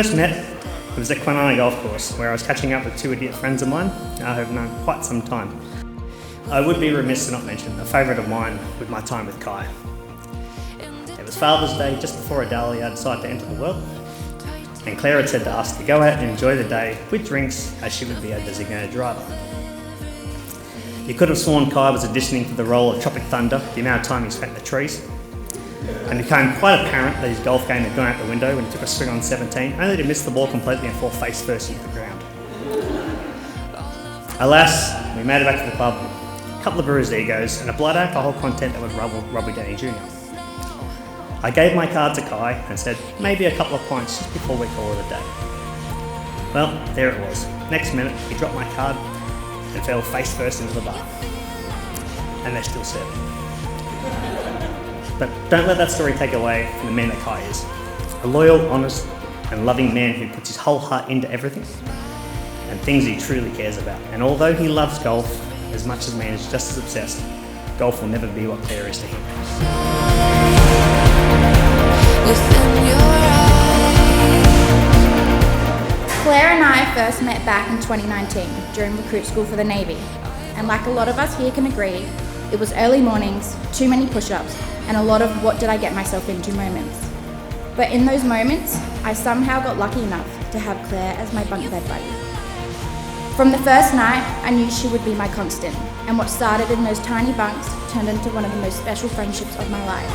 first met, it was at Quarry golf course, where I was catching up with two idiot friends of mine I have known quite some time. I would be remiss to not mention a favourite of mine with my time with Kai. It was Father's Day just before Adalia decided to enter the world, and Claire had said to us to go out and enjoy the day with drinks as she would be our designated driver. You could have sworn Kai was auditioning for the role of Tropic Thunder, the amount of time he spent in the trees, and it became quite apparent that his golf game had gone out the window when he took a swing on 17, only to miss the ball completely and fall face first into the ground. Alas, we made it back to the club, a couple of bruised egos, and a blood alcohol content that would ruffle Robbie Denny Jr. I gave my card to Kai and said maybe a couple of pints just before we call it a day. Well, there it was. Next minute, he dropped my card and fell face first into the bar. And they're still serving. But don't let that story take away from the man that Kai is. A loyal, honest, and loving man who puts his whole heart into everything and things he truly cares about. And although he loves golf as much as man is just as obsessed, golf will never be what Claire is to him. Claire and I first met back in 2019 during recruit school for the Navy, and like a lot of us here can agree, it was early mornings, too many push-ups, and a lot of what did I get myself into moments. But in those moments, I somehow got lucky enough to have Claire as my bunk bed buddy. From the first night, I knew she would be my constant, and what started in those tiny bunks turned into one of the most special friendships of my life.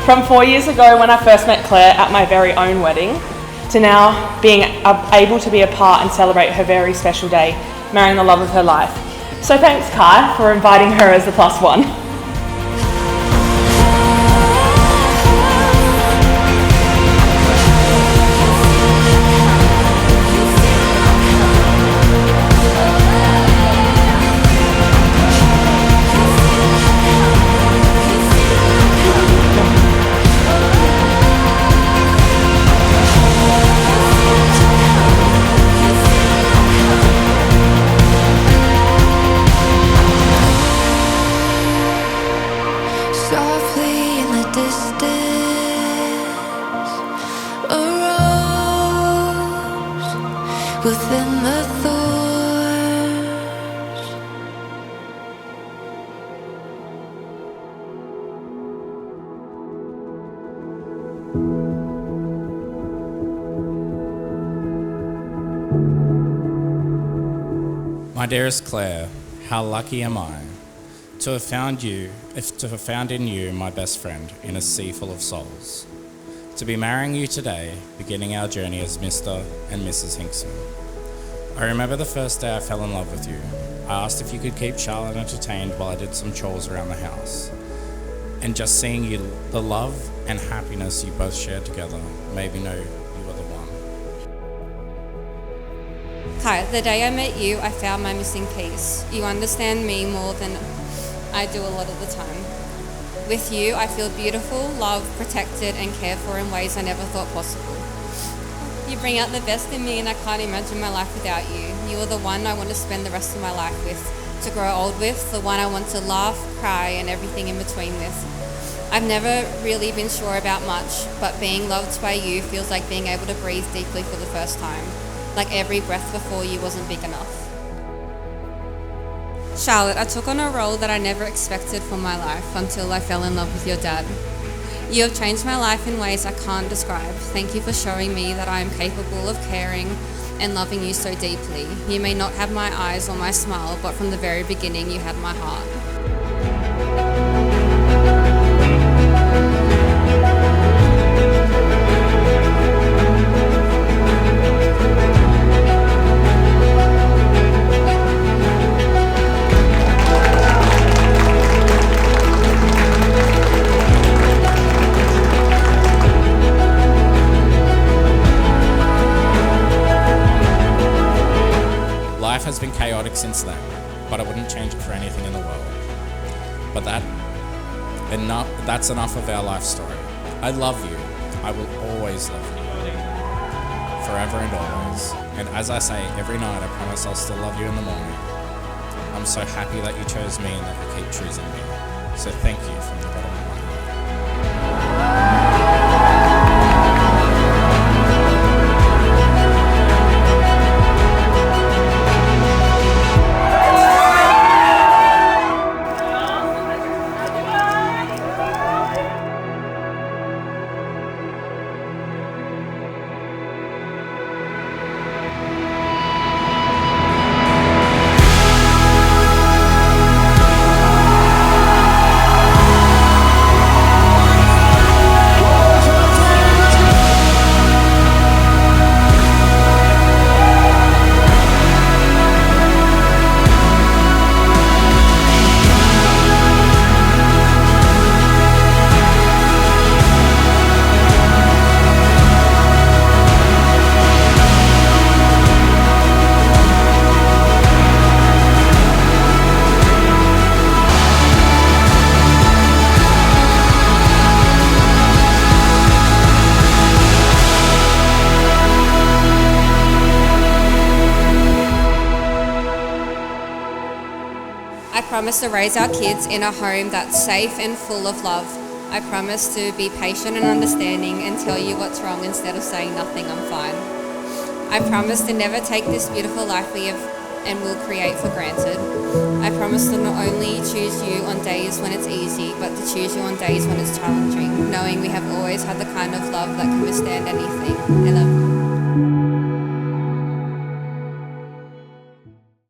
From 4 years ago when I first met Claire at my very own wedding, to now being able to be a part and celebrate her very special day, marrying the love of her life. So thanks Kai for inviting her as the plus one. Softly in the distance, a rose within the thorns. My dearest Claire, how lucky am I to have found in you my best friend in a sea full of souls. To be marrying you today, beginning our journey as Mr. and Mrs. Hinkson. I remember the first day I fell in love with you. I asked if you could keep Charlotte entertained while I did some chores around the house. And just seeing you, the love and happiness you both shared together made me know you were the one. Kai, the day I met you, I found my missing piece. You understand me more than I do a lot of the time. With you, I feel beautiful, loved, protected, and cared for in ways I never thought possible. You bring out the best in me, and I can't imagine my life without you. You are the one I want to spend the rest of my life with, to grow old with, the one I want to laugh, cry, and everything in between with. I've never really been sure about much, but being loved by you feels like being able to breathe deeply for the first time. Like every breath before you wasn't big enough. Charlotte, I took on a role that I never expected for my life until I fell in love with your dad. You have changed my life in ways I can't describe. Thank you for showing me that I am capable of caring and loving you so deeply. You may not have my eyes or my smile, but from the very beginning you had my heart. Life has been chaotic since then, but I wouldn't change it for anything in the world. But that's enough of our life story. I love you. I will always love you. Forever and always. And as I say, every night I promise I'll still love you in the morning. I'm so happy that you chose me and that you keep choosing me. So thank you from the bottom of my heart. promise to raise our kids in a home that's safe and full of love. I promise to be patient and understanding and tell you what's wrong instead of saying nothing, I'm fine. I promise to never take this beautiful life we have and will create for granted. I promise to not only choose you on days when it's easy, but to choose you on days when it's challenging, knowing we have always had the kind of love that can withstand anything. I love you.